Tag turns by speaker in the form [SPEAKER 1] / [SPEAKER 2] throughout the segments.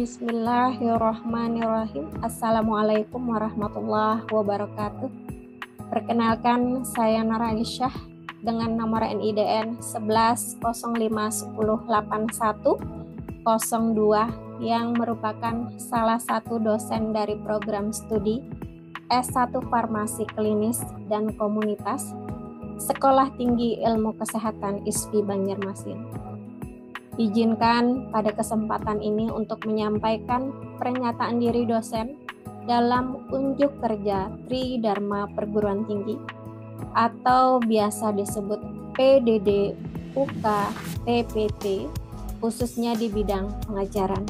[SPEAKER 1] Bismillahirrahmanirrahim. Assalamualaikum warahmatullahi wabarakatuh. Perkenalkan, saya Nur Aisyah dengan nomor NIDN 1105108102 yang merupakan salah satu dosen dari program studi S1 Farmasi Klinis dan Komunitas Sekolah Tinggi Ilmu Kesehatan ISPI Banjarmasin. Izinkan pada kesempatan ini untuk menyampaikan pernyataan diri dosen dalam unjuk kerja Tridharma Perguruan Tinggi atau biasa disebut PDD UK TPT, khususnya di bidang pengajaran.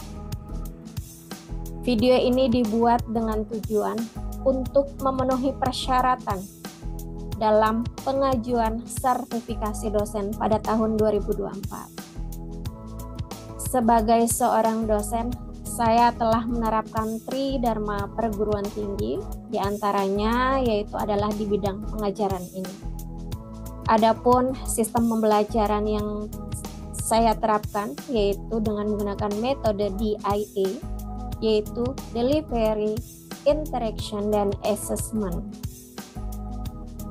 [SPEAKER 1] Video ini dibuat dengan tujuan untuk memenuhi persyaratan dalam pengajuan sertifikasi dosen pada tahun 2024. Sebagai seorang dosen, saya telah menerapkan Tridharma Perguruan Tinggi, diantaranya yaitu adalah di bidang pengajaran ini. Adapun sistem pembelajaran yang saya terapkan yaitu dengan menggunakan metode DIA, yaitu Delivery, Interaction, dan Assessment.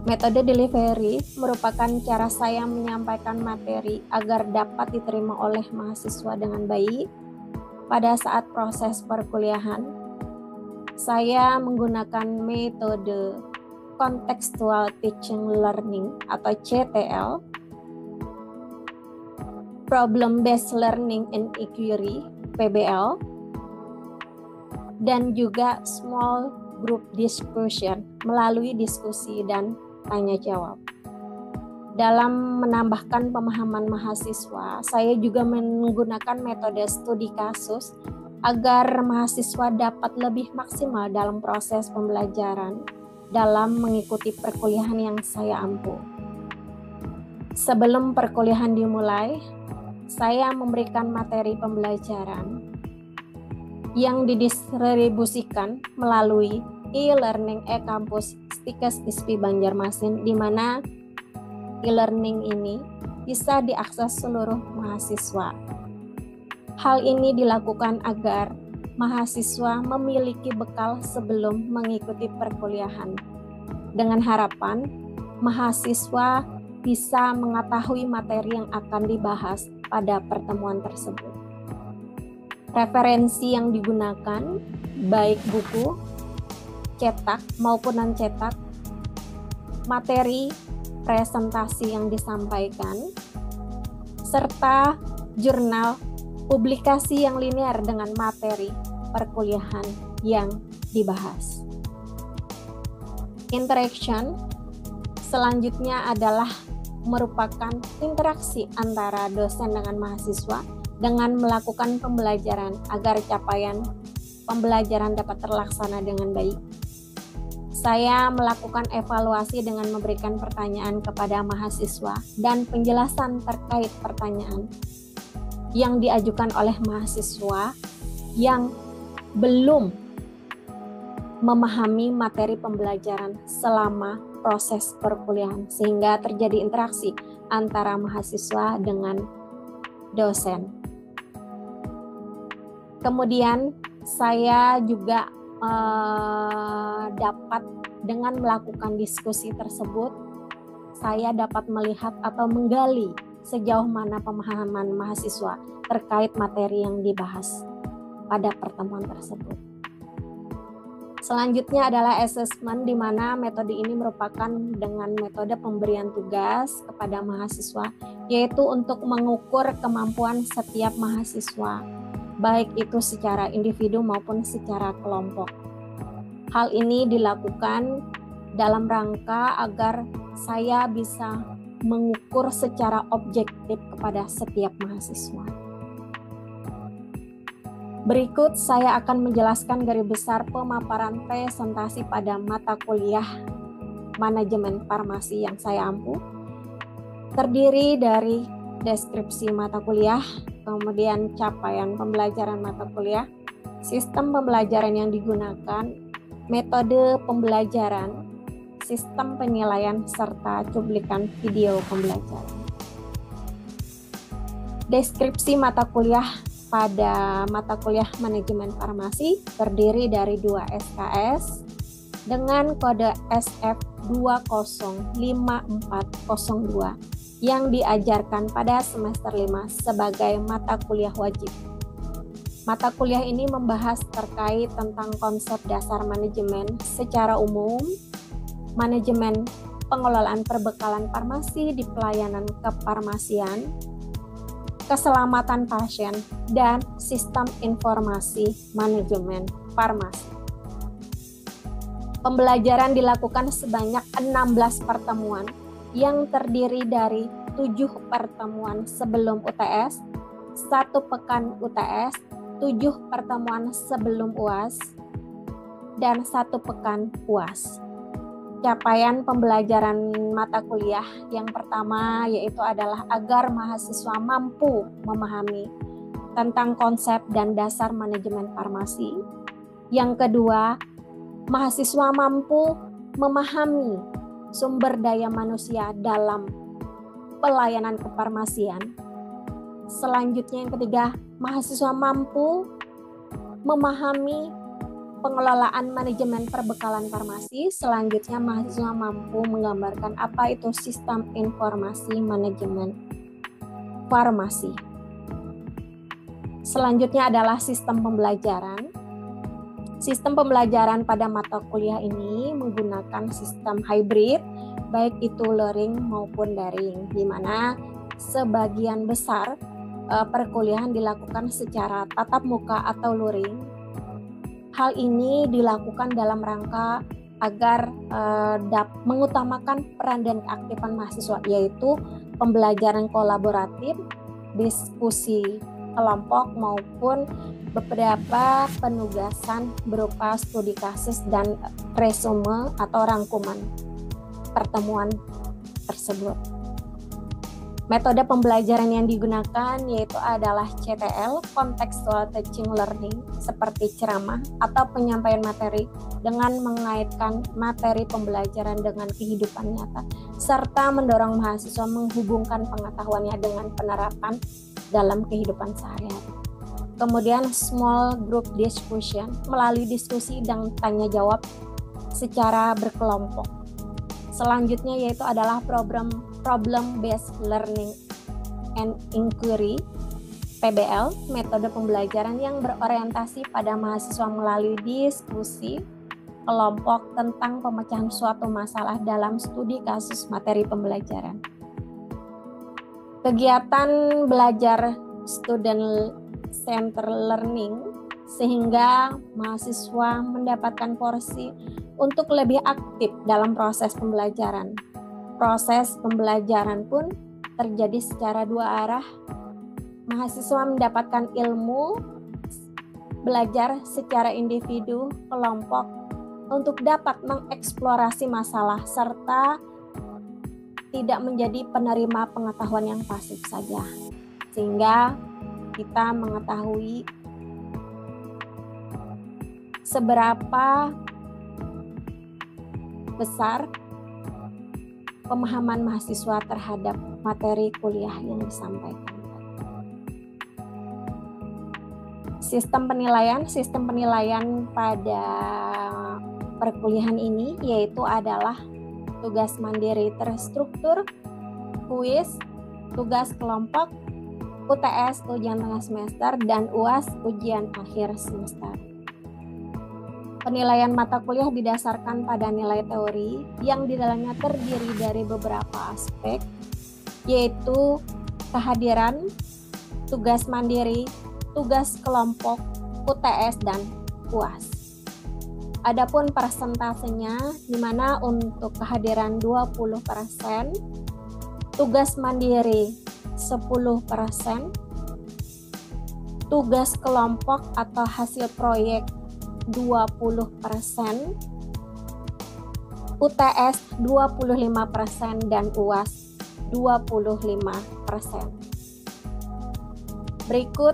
[SPEAKER 1] Metode delivery merupakan cara saya menyampaikan materi agar dapat diterima oleh mahasiswa dengan baik pada saat proses perkuliahan. Saya menggunakan metode Contextual Teaching Learning atau CTL, Problem Based Learning and Inquiry PBL, dan juga Small Group Discussion melalui diskusi dan tanya jawab. Dalam menambahkan pemahaman mahasiswa, saya juga menggunakan metode studi kasus agar mahasiswa dapat lebih maksimal dalam proses pembelajaran dalam mengikuti perkuliahan yang saya ampu. Sebelum perkuliahan dimulai, saya memberikan materi pembelajaran yang didistribusikan melalui e-learning e-kampus Stikes ISPI Banjarmasin, di mana e-learning ini bisa diakses seluruh mahasiswa. Hal ini dilakukan agar mahasiswa memiliki bekal sebelum mengikuti perkuliahan, dengan harapan mahasiswa bisa mengetahui materi yang akan dibahas pada pertemuan tersebut. Referensi yang digunakan baik buku cetak maupun non-cetak, materi presentasi yang disampaikan, serta jurnal publikasi yang linear dengan materi perkuliahan yang dibahas. Interaction selanjutnya adalah merupakan interaksi antara dosen dengan mahasiswa dengan melakukan pembelajaran agar capaian pembelajaran dapat terlaksana dengan baik. Saya melakukan evaluasi dengan memberikan pertanyaan kepada mahasiswa dan penjelasan terkait pertanyaan yang diajukan oleh mahasiswa yang belum memahami materi pembelajaran selama proses perkuliahan, sehingga terjadi interaksi antara mahasiswa dengan dosen. Kemudian saya juga dapat dengan melakukan diskusi tersebut, saya dapat melihat atau menggali sejauh mana pemahaman mahasiswa terkait materi yang dibahas pada pertemuan tersebut. Selanjutnya adalah assessment, di mana metode ini merupakan dengan metode pemberian tugas kepada mahasiswa, yaitu untuk mengukur kemampuan setiap mahasiswa, baik itu secara individu maupun secara kelompok. Hal ini dilakukan dalam rangka agar saya bisa mengukur secara objektif kepada setiap mahasiswa. Berikut saya akan menjelaskan garis besar pemaparan presentasi pada mata kuliah Manajemen Farmasi yang saya ampu. Terdiri dari deskripsi mata kuliah, kemudian capaian pembelajaran mata kuliah, sistem pembelajaran yang digunakan, metode pembelajaran, sistem penilaian, serta cuplikan video pembelajaran. Deskripsi mata kuliah pada mata kuliah manajemen farmasi terdiri dari 2 SKS dengan kode SF205402 yang diajarkan pada semester 5 sebagai mata kuliah wajib. Mata kuliah ini membahas terkait tentang konsep dasar manajemen secara umum, manajemen pengelolaan perbekalan farmasi di pelayanan kefarmasian, keselamatan pasien, dan sistem informasi manajemen farmasi. Pembelajaran dilakukan sebanyak 16 pertemuan yang terdiri dari 7 pertemuan sebelum UTS, 1 pekan UTS, 7 pertemuan sebelum UAS, dan 1 pekan UAS. Capaian pembelajaran mata kuliah yang pertama yaitu adalah agar mahasiswa mampu memahami tentang konsep dan dasar manajemen farmasi. Yang kedua, mahasiswa mampu memahami sumber daya manusia dalam pelayanan kefarmasian. Selanjutnya yang ketiga, mahasiswa mampu memahami pengelolaan manajemen perbekalan farmasi. Selanjutnya mahasiswa mampu menggambarkan apa itu sistem informasi manajemen farmasi. Selanjutnya adalah sistem pembelajaran. Sistem pembelajaran pada mata kuliah ini menggunakan sistem hybrid, baik itu luring maupun daring, di mana sebagian besar perkuliahan dilakukan secara tatap muka atau luring. Hal ini dilakukan dalam rangka agar mengutamakan peran dan keaktifan mahasiswa, yaitu pembelajaran kolaboratif, diskusi kelompok, maupun beberapa penugasan berupa studi kasus dan resume atau rangkuman pertemuan tersebut. Metode pembelajaran yang digunakan yaitu adalah CTL, Contextual Teaching Learning, seperti ceramah atau penyampaian materi dengan mengaitkan materi pembelajaran dengan kehidupan nyata, serta mendorong mahasiswa menghubungkan pengetahuannya dengan penerapan dalam kehidupan sehari-hari. Kemudian small group discussion, melalui diskusi dan tanya jawab secara berkelompok. Selanjutnya yaitu adalah problem based learning and inquiry, PBL, metode pembelajaran yang berorientasi pada mahasiswa melalui diskusi kelompok tentang pemecahan suatu masalah dalam studi kasus materi pembelajaran. Kegiatan belajar student center learning sehingga mahasiswa mendapatkan porsi untuk lebih aktif dalam proses pembelajaran. Proses pembelajaran pun terjadi secara dua arah. Mahasiswa mendapatkan ilmu, belajar secara individu, kelompok, untuk dapat mengeksplorasi masalah serta tidak menjadi penerima pengetahuan yang pasif saja. Sehingga kita mengetahui seberapa besar pemahaman mahasiswa terhadap materi kuliah yang disampaikan. Sistem penilaian pada perkuliahan ini yaitu adalah tugas mandiri terstruktur, kuis, tugas kelompok, UTS ujian tengah semester, dan UAS ujian akhir semester. Penilaian mata kuliah didasarkan pada nilai teori yang di dalamnya terdiri dari beberapa aspek, yaitu kehadiran, tugas mandiri, tugas kelompok, UTS, dan UAS. Adapun persentasenya, di mana untuk kehadiran 20%, tugas mandiri 10%, tugas kelompok atau hasil proyek 20%, UTS 25%, dan UAS 25%. Berikut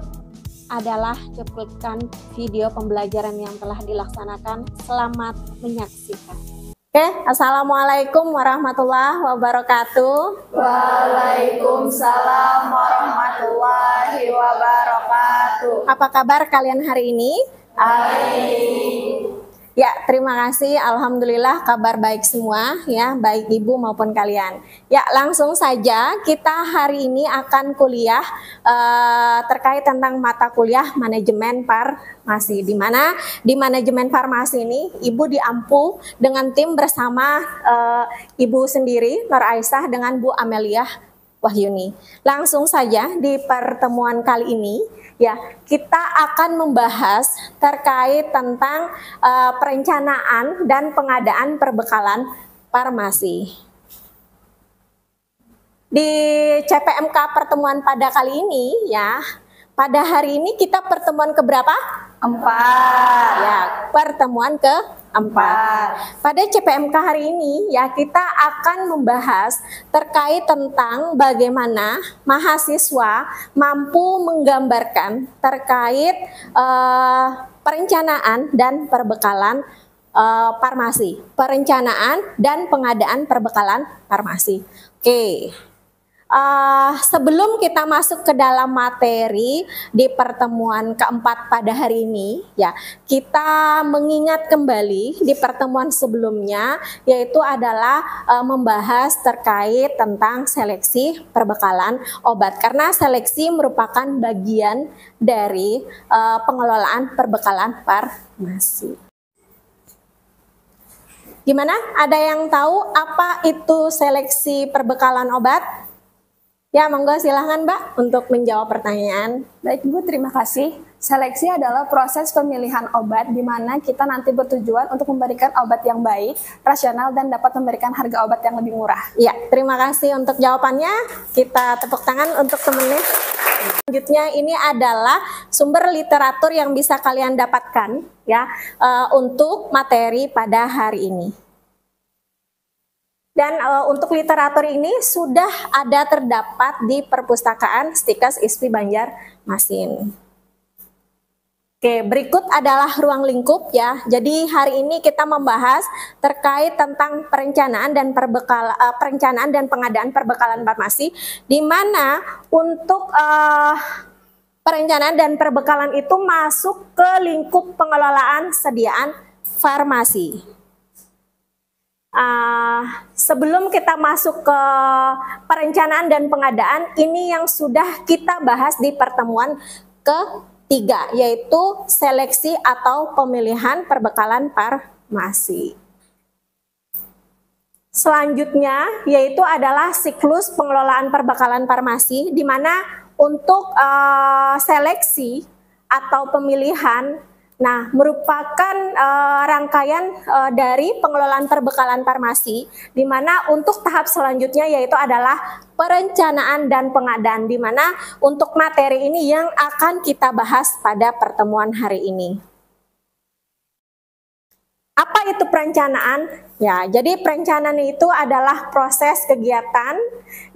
[SPEAKER 1] adalah cuplikan video pembelajaran yang telah dilaksanakan. Selamat menyaksikan. Oke, Assalamualaikum warahmatullahi wabarakatuh.
[SPEAKER 2] Waalaikumsalam warahmatullahi wabarakatuh.
[SPEAKER 1] Apa kabar kalian hari ini?
[SPEAKER 2] Amin.
[SPEAKER 1] Ya, terima kasih. Alhamdulillah kabar baik semua ya, baik ibu maupun kalian. Ya, langsung saja kita hari ini akan kuliah terkait tentang mata kuliah manajemen farmasi. Di mana di manajemen farmasi ini ibu diampu dengan tim bersama ibu sendiri Nur Aisyah dengan Bu Ameliah Wahyuni. Langsung saja di pertemuan kali ini ya, kita akan membahas terkait tentang perencanaan dan pengadaan perbekalan farmasi. Di CPMK pertemuan pada kali ini ya, pada hari ini kita pertemuan keberapa?
[SPEAKER 2] 4.
[SPEAKER 1] Ya, pertemuan keempat. Pada CPMK hari ini ya, kita akan membahas terkait tentang bagaimana mahasiswa mampu menggambarkan terkait perencanaan dan perbekalan farmasi. Perencanaan dan pengadaan perbekalan farmasi. Oke. Sebelum kita masuk ke dalam materi di pertemuan keempat pada hari ini ya, kita mengingat kembali di pertemuan sebelumnya, yaitu adalah membahas terkait tentang seleksi perbekalan obat, karena seleksi merupakan bagian dari pengelolaan perbekalan farmasi. Gimana? Ada yang tahu apa itu seleksi perbekalan obat? Ya, monggo silahkan Mbak untuk menjawab pertanyaan.
[SPEAKER 2] Baik Bu, terima kasih. Seleksi adalah proses pemilihan obat di mana kita nanti bertujuan untuk memberikan obat yang baik, rasional, dan dapat memberikan harga obat yang lebih murah.
[SPEAKER 1] Ya, terima kasih untuk jawabannya. Kita tepuk tangan untuk temennya. Selanjutnya ini adalah sumber literatur yang bisa kalian dapatkan ya untuk materi pada hari ini. Dan untuk literatur ini sudah ada terdapat di perpustakaan Stikes ISPI Banjarmasin. Oke, berikut adalah ruang lingkup ya. Jadi hari ini kita membahas terkait tentang perencanaan dan perencanaan dan pengadaan perbekalan farmasi, di mana untuk perencanaan dan perbekalan itu masuk ke lingkup pengelolaan sediaan farmasi. Sebelum kita masuk ke perencanaan dan pengadaan, ini yang sudah kita bahas di pertemuan ketiga, yaitu seleksi atau pemilihan perbekalan farmasi. Selanjutnya yaitu adalah siklus pengelolaan perbekalan farmasi, di mana untuk seleksi atau pemilihan merupakan rangkaian dari pengelolaan perbekalan farmasi, di mana untuk tahap selanjutnya yaitu adalah perencanaan dan pengadaan, di mana untuk materi ini yang akan kita bahas pada pertemuan hari ini. Apa itu perencanaan? Ya, jadi perencanaan itu adalah proses kegiatan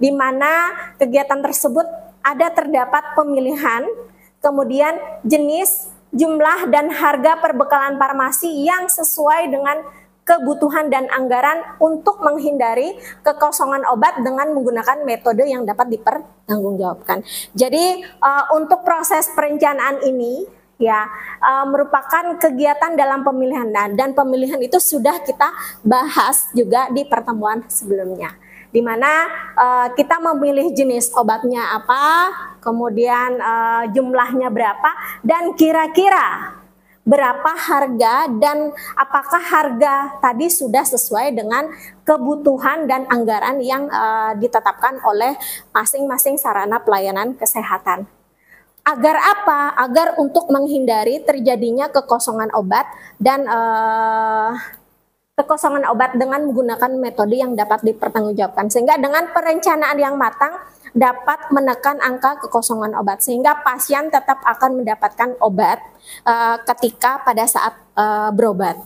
[SPEAKER 1] di mana kegiatan tersebut ada terdapat pemilihan, kemudian jenis, jumlah dan harga perbekalan farmasi yang sesuai dengan kebutuhan dan anggaran untuk menghindari kekosongan obat dengan menggunakan metode yang dapat dipertanggungjawabkan. Jadi untuk proses perencanaan ini ya merupakan kegiatan dalam pemilihan, dan pemilihan itu sudah kita bahas juga di pertemuan sebelumnya, di mana kita memilih jenis obatnya apa, kemudian jumlahnya berapa, dan kira-kira berapa harga, dan apakah harga tadi sudah sesuai dengan kebutuhan dan anggaran yang ditetapkan oleh masing-masing sarana pelayanan kesehatan. Agar apa? Agar untuk menghindari terjadinya kekosongan obat dan kekosongan obat dengan menggunakan metode yang dapat dipertanggungjawabkan, sehingga dengan perencanaan yang matang dapat menekan angka kekosongan obat, sehingga pasien tetap akan mendapatkan obat ketika pada saat berobat.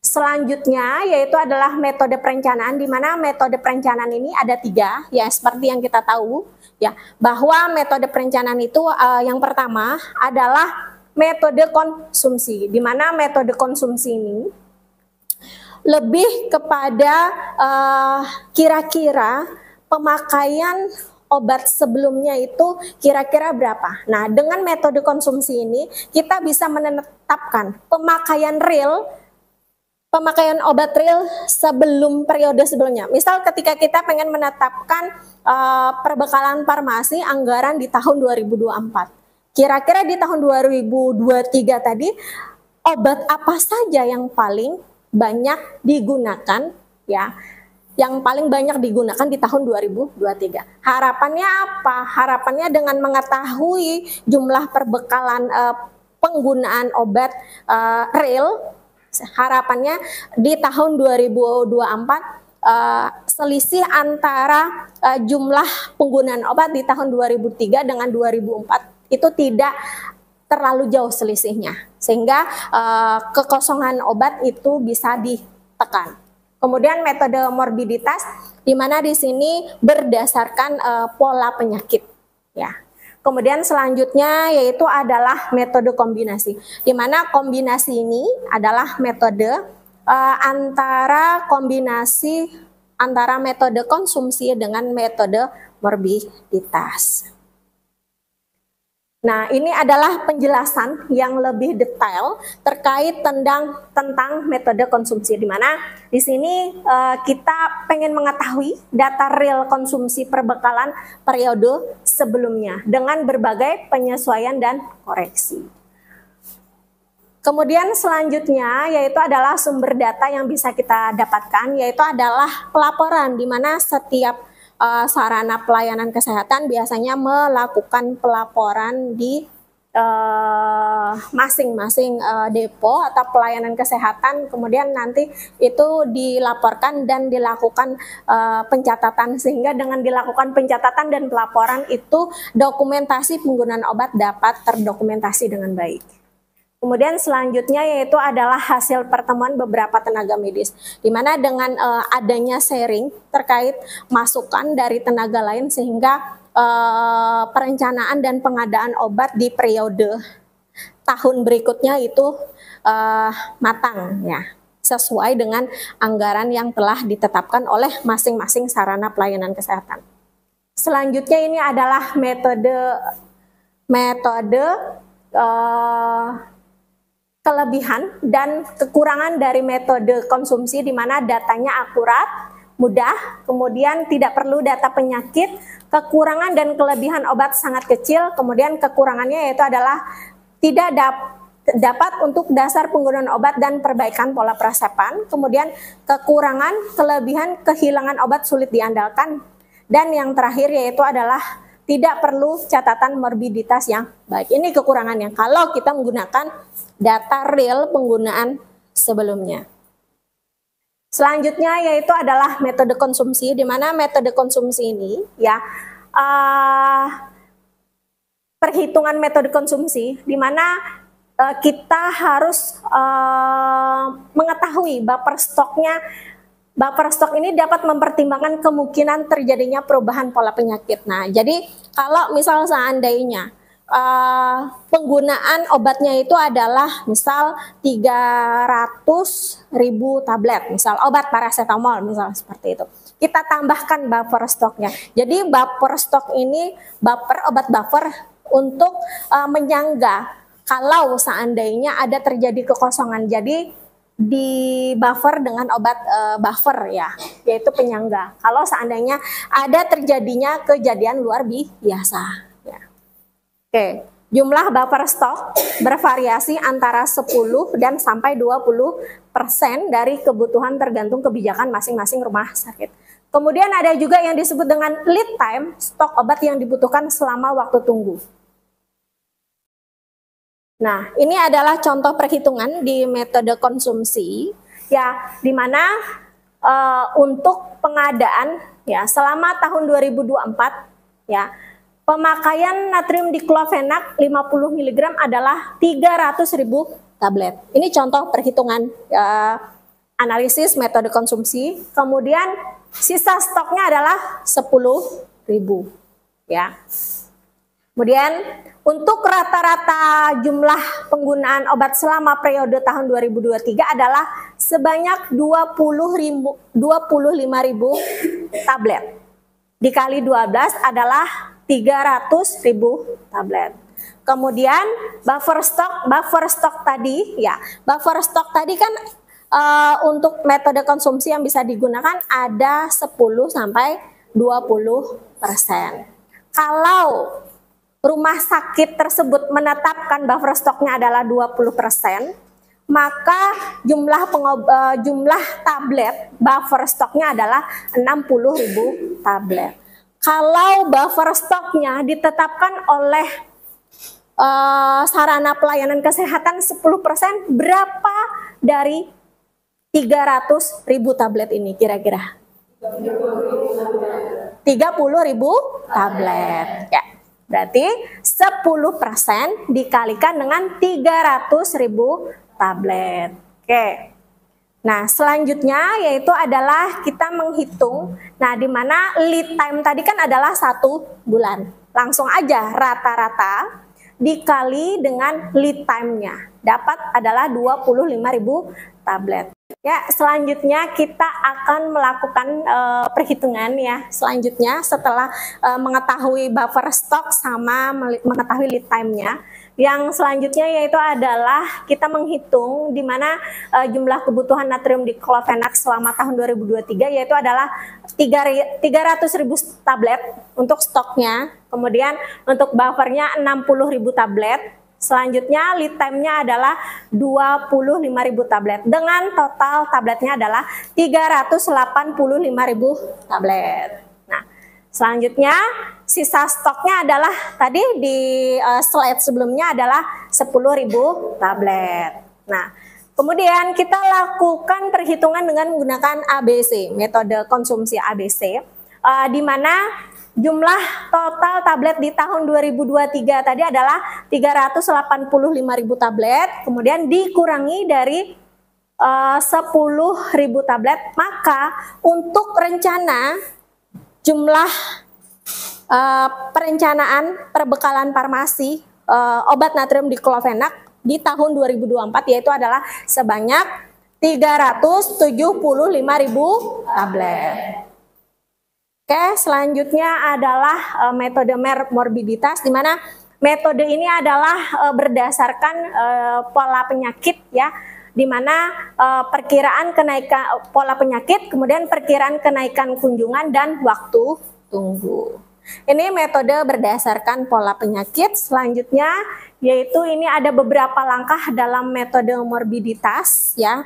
[SPEAKER 1] Selanjutnya yaitu adalah metode perencanaan, di mana metode perencanaan ini ada 3 ya, seperti yang kita tahu ya, bahwa metode perencanaan itu yang pertama adalah metode konsumsi, di mana metode konsumsi ini lebih kepada kira-kira pemakaian obat sebelumnya itu kira-kira berapa. Nah, dengan metode konsumsi ini kita bisa menetapkan pemakaian obat real sebelum periode sebelumnya. Misal ketika kita pengen menetapkan perbekalan farmasi anggaran di tahun 2024. Kira-kira di tahun 2023 tadi obat apa saja yang paling banyak digunakan ya? Yang paling banyak digunakan di tahun 2023. Harapannya apa? Harapannya dengan mengetahui jumlah perbekalan penggunaan obat real, harapannya di tahun 2024 selisih antara jumlah penggunaan obat di tahun 2003 dengan 2004 itu tidak terlalu jauh selisihnya, sehingga kekosongan obat itu bisa ditekan. Kemudian metode morbiditas, di mana di sini berdasarkan pola penyakit, ya. Kemudian selanjutnya yaitu adalah metode kombinasi, di mana kombinasi ini adalah metode antara metode konsumsi dengan metode morbiditas. Nah, ini adalah penjelasan yang lebih detail terkait tentang metode konsumsi, di mana di sini kita pengen mengetahui data real konsumsi perbekalan periode sebelumnya dengan berbagai penyesuaian dan koreksi. Kemudian selanjutnya yaitu adalah sumber data yang bisa kita dapatkan, yaitu adalah pelaporan, di mana setiap sarana pelayanan kesehatan biasanya melakukan pelaporan di masing-masing depo atau pelayanan kesehatan, kemudian nanti itu dilaporkan dan dilakukan pencatatan, sehingga dengan dilakukan pencatatan dan pelaporan itu dokumentasi penggunaan obat dapat terdokumentasi dengan baik. Kemudian selanjutnya yaitu adalah hasil pertemuan beberapa tenaga medis, di mana dengan adanya sharing terkait masukan dari tenaga lain, sehingga perencanaan dan pengadaan obat di periode tahun berikutnya itu matang, ya, sesuai dengan anggaran yang telah ditetapkan oleh masing-masing sarana pelayanan kesehatan. Selanjutnya ini adalah metode kelebihan dan kekurangan dari metode konsumsi, di mana datanya akurat, mudah, kemudian tidak perlu data penyakit, kekurangan dan kelebihan obat sangat kecil, kemudian kekurangannya yaitu adalah tidak dapat untuk dasar penggunaan obat dan perbaikan pola prasepan, kemudian kekurangan, kelebihan, kehilangan obat sulit diandalkan, dan yang terakhir yaitu adalah tidak perlu catatan morbiditas yang baik. Ini kekurangannya kalau kita menggunakan data real penggunaan sebelumnya. Selanjutnya yaitu adalah metode konsumsi, di mana metode konsumsi ini ya perhitungan metode konsumsi, di mana kita harus mengetahui buffer stoknya. Buffer stok ini dapat mempertimbangkan kemungkinan terjadinya perubahan pola penyakit. Nah, jadi kalau misal seandainya penggunaan obatnya itu adalah misal 300.000 tablet, misal obat paracetamol, misal seperti itu. Kita tambahkan buffer stoknya. Jadi buffer stok ini obat buffer untuk menyangga kalau seandainya ada terjadi kekosongan. Jadi di buffer dengan obat buffer, ya, yaitu penyangga kalau seandainya ada terjadinya kejadian luar biasa, ya. Oke, jumlah buffer stok bervariasi antara 10 dan sampai 20% dari kebutuhan tergantung kebijakan masing-masing rumah sakit. Kemudian ada juga yang disebut dengan lead time, stok obat yang dibutuhkan selama waktu tunggu. Nah, ini adalah contoh perhitungan di metode konsumsi, ya, di mana untuk pengadaan, ya, selama tahun 2024, ya, pemakaian natrium diklofenak 50 mg adalah 300.000 tablet. Ini contoh perhitungan analisis metode konsumsi. Kemudian sisa stoknya adalah 10.000, ya. Kemudian untuk rata-rata jumlah penggunaan obat selama periode tahun 2023 adalah sebanyak 25.000 tablet. Dikali 12 adalah 300.000 tablet. Kemudian buffer stock tadi ya, buffer stock tadi kan untuk metode konsumsi yang bisa digunakan ada 10 sampai 20%. Kalau rumah sakit tersebut menetapkan buffer stoknya adalah 20%, maka jumlah tablet buffer stoknya adalah 60.000 tablet. Kalau buffer stoknya ditetapkan oleh sarana pelayanan kesehatan 10%, berapa dari 300.000 tablet ini kira-kira? 30.000 tablet. Ya. Berarti 10% dikalikan dengan 300.000 tablet. Oke. Nah, selanjutnya yaitu adalah kita menghitung. Nah, di mana lead time tadi kan adalah 1 bulan. Langsung aja rata-rata dikali dengan lead time-nya. Dapat adalah 25.000 tablet. Ya, selanjutnya kita akan melakukan perhitungan ya. Selanjutnya setelah mengetahui buffer stock sama mengetahui lead time-nya, yang selanjutnya yaitu adalah kita menghitung di mana jumlah kebutuhan natrium diklofenak selama tahun 2023 yaitu adalah 300.000 tablet untuk stoknya. Kemudian untuk buffernya 60.000 tablet. Selanjutnya lead time-nya adalah 25.000 tablet dengan total tabletnya adalah 385.000 tablet. Nah, selanjutnya sisa stoknya adalah tadi di slide sebelumnya adalah 10.000 tablet. Nah, kemudian kita lakukan perhitungan dengan menggunakan ABC, metode konsumsi ABC, di mana jumlah total tablet di tahun 2023 tadi adalah 385.000 tablet, kemudian dikurangi dari 10.000 tablet, maka untuk rencana jumlah perencanaan perbekalan farmasi obat natrium diklofenak di tahun 2024 yaitu adalah sebanyak 375.000 tablet. Oke, selanjutnya adalah metode morbiditas, di mana metode ini adalah berdasarkan pola penyakit ya, di mana perkiraan kenaikan pola penyakit, kemudian perkiraan kenaikan kunjungan dan waktu tunggu. Ini metode berdasarkan pola penyakit. Selanjutnya yaitu ini ada beberapa langkah dalam metode morbiditas ya.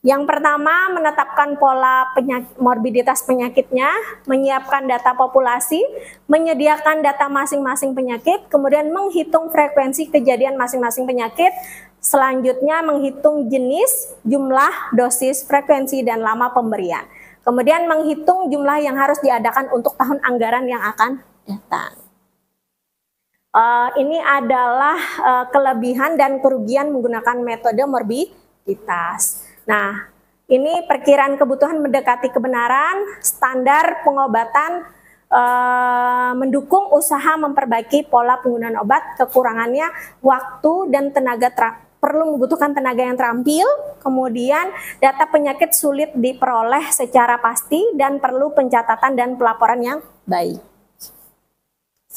[SPEAKER 1] Yang pertama, menetapkan pola morbiditas penyakitnya, menyiapkan data populasi, menyediakan data masing-masing penyakit, kemudian menghitung frekuensi kejadian masing-masing penyakit, selanjutnya menghitung jenis, jumlah, dosis, frekuensi, dan lama pemberian. Kemudian menghitung jumlah yang harus diadakan untuk tahun anggaran yang akan datang. Ini adalah kelebihan dan kerugian menggunakan metode morbiditas. Nah, ini perkiraan kebutuhan mendekati kebenaran, standar pengobatan mendukung usaha memperbaiki pola penggunaan obat, kekurangannya waktu dan tenaga perlu membutuhkan tenaga yang terampil, kemudian data penyakit sulit diperoleh secara pasti dan perlu pencatatan dan pelaporan yang baik.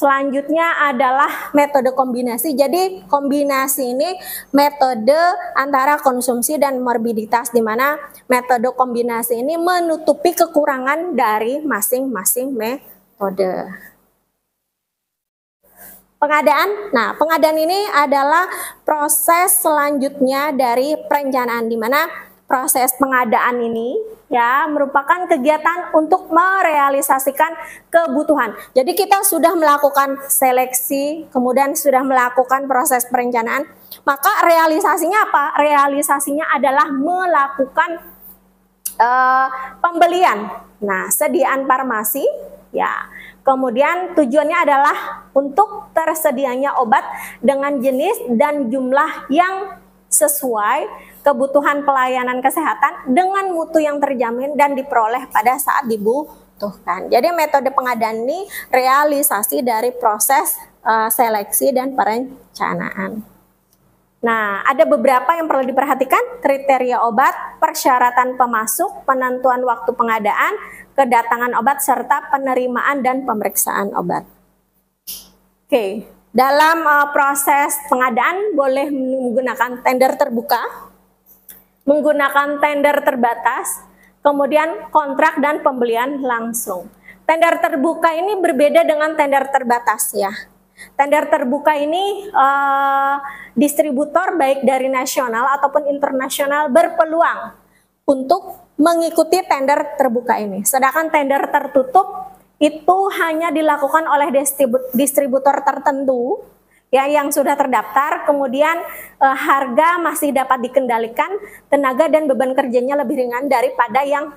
[SPEAKER 1] Selanjutnya adalah metode kombinasi. Jadi kombinasi ini metode antara konsumsi dan morbiditas, di mana metode kombinasi ini menutupi kekurangan dari masing-masing metode. Pengadaan. Nah, pengadaan ini adalah proses selanjutnya dari perencanaan, di mana proses pengadaan ini ya merupakan kegiatan untuk merealisasikan kebutuhan. Jadi kita sudah melakukan seleksi, kemudian sudah melakukan proses perencanaan, maka realisasinya apa? Realisasinya adalah melakukan pembelian. Nah, sediaan farmasi ya. Kemudian tujuannya adalah untuk tersedianya obat dengan jenis dan jumlah yang sesuai kebutuhan pelayanan kesehatan dengan mutu yang terjamin dan diperoleh pada saat dibutuhkan. dibutuhkan. Jadi metode pengadaan ini realisasi dari proses seleksi dan perencanaan. Nah, ada beberapa yang perlu diperhatikan: kriteria obat, persyaratan pemasok, penentuan waktu pengadaan, kedatangan obat, serta penerimaan dan pemeriksaan obat. Oke, dalam proses pengadaan boleh menggunakan tender terbuka, menggunakan tender terbatas, kemudian kontrak dan pembelian langsung. Tender terbuka ini berbeda dengan tender terbatas ya. Tender terbuka ini distributor baik dari nasional ataupun internasional berpeluang untuk mengikuti tender terbuka ini. Sedangkan tender tertutup itu hanya dilakukan oleh distributor tertentu ya yang sudah terdaftar, kemudian harga masih dapat dikendalikan, tenaga dan beban kerjanya lebih ringan daripada yang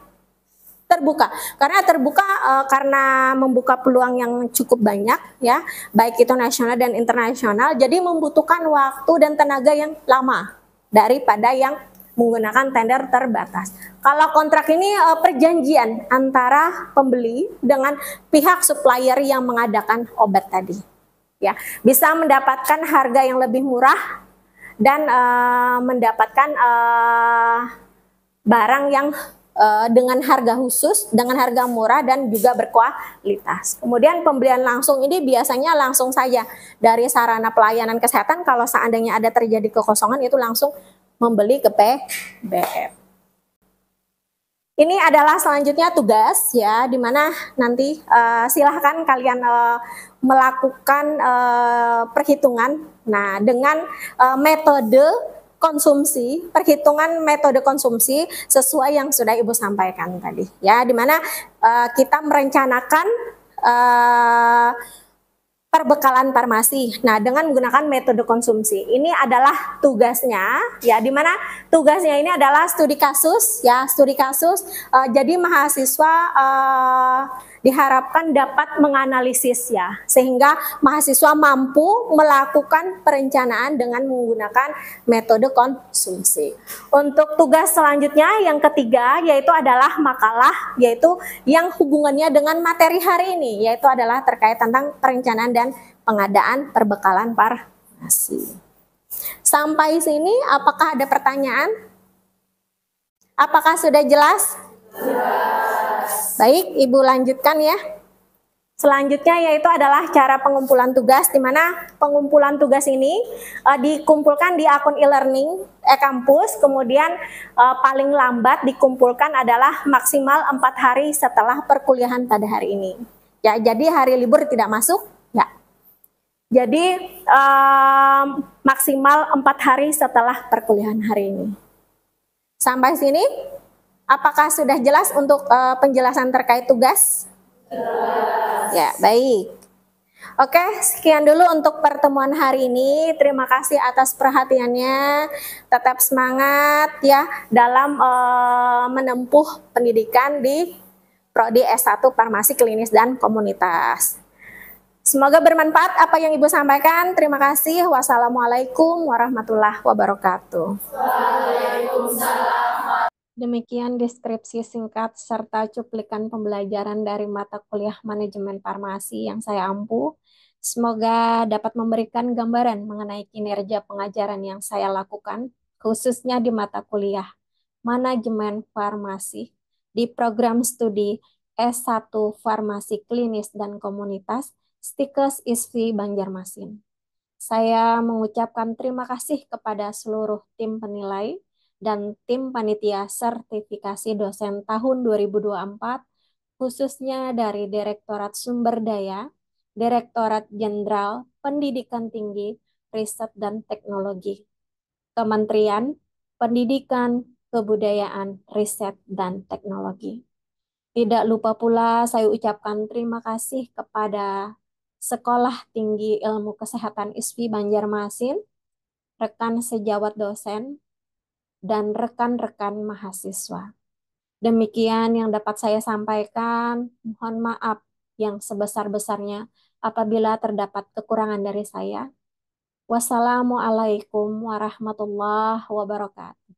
[SPEAKER 1] terbuka. Karena terbuka karena membuka peluang yang cukup banyak ya, baik itu nasional dan internasional, jadi membutuhkan waktu dan tenaga yang lama daripada yang menggunakan tender terbatas. Kalau kontrak ini perjanjian antara pembeli dengan pihak supplier yang mengadakan obat tadi. Ya, bisa mendapatkan harga yang lebih murah dan mendapatkan barang yang dengan harga khusus, dengan harga murah dan juga berkualitas. Kemudian pembelian langsung ini biasanya langsung saja dari sarana pelayanan kesehatan. Kalau seandainya ada terjadi kekosongan itu langsung membeli ke PBM. Ini adalah selanjutnya tugas ya, dimana nanti silahkan kalian melakukan perhitungan. Nah, dengan metode konsumsi, perhitungan metode konsumsi sesuai yang sudah Ibu sampaikan tadi ya, dimana kita merencanakan perbekalan farmasi. Nah, dengan menggunakan metode konsumsi ini adalah tugasnya ya, dimana tugasnya ini adalah studi kasus ya, studi kasus. Jadi mahasiswa diharapkan dapat menganalisis ya, sehingga mahasiswa mampu melakukan perencanaan dengan menggunakan metode konsumsi. Untuk tugas selanjutnya yang ketiga yaitu adalah makalah, yaitu yang hubungannya dengan materi hari ini, yaitu adalah terkait tentang perencanaan dan pengadaan perbekalan farmasi. Sampai sini apakah ada pertanyaan? Apakah sudah jelas? Baik, Ibu lanjutkan ya. Selanjutnya yaitu adalah cara pengumpulan tugas, di mana pengumpulan tugas ini dikumpulkan di akun e-learning e-kampus, kemudian paling lambat dikumpulkan adalah maksimal 4 hari setelah perkuliahan pada hari ini. Ya, jadi hari libur tidak masuk ya. Jadi maksimal 4 hari setelah perkuliahan hari ini. Sampai sini apakah sudah jelas untuk penjelasan terkait tugas? Ya, baik. Oke, sekian dulu untuk pertemuan hari ini. Terima kasih atas perhatiannya. Tetap semangat ya dalam menempuh pendidikan di Prodi S1 Farmasi Klinis dan Komunitas. Semoga bermanfaat apa yang Ibu sampaikan. Terima kasih. Wassalamualaikum warahmatullahi wabarakatuh. Waalaikumsalam. Demikian deskripsi singkat serta cuplikan pembelajaran dari mata kuliah manajemen farmasi yang saya ampu. Semoga dapat memberikan gambaran mengenai kinerja pengajaran yang saya lakukan, khususnya di mata kuliah manajemen farmasi di program studi S1 Farmasi Klinis dan Komunitas Stikes ISFI Banjarmasin. Saya mengucapkan terima kasih kepada seluruh tim penilai dan tim panitia sertifikasi dosen tahun 2024, khususnya dari Direktorat Sumber Daya, Direktorat Jenderal Pendidikan Tinggi, Riset dan Teknologi, Kementerian Pendidikan, Kebudayaan, Riset dan Teknologi. Tidak lupa pula saya ucapkan terima kasih kepada Sekolah Tinggi Ilmu Kesehatan ISFI Banjarmasin, rekan sejawat dosen, dan rekan-rekan mahasiswa. Demikian yang dapat saya sampaikan. Mohon maaf yang sebesar-besarnya apabila terdapat kekurangan dari saya. Wassalamualaikum warahmatullahi wabarakatuh.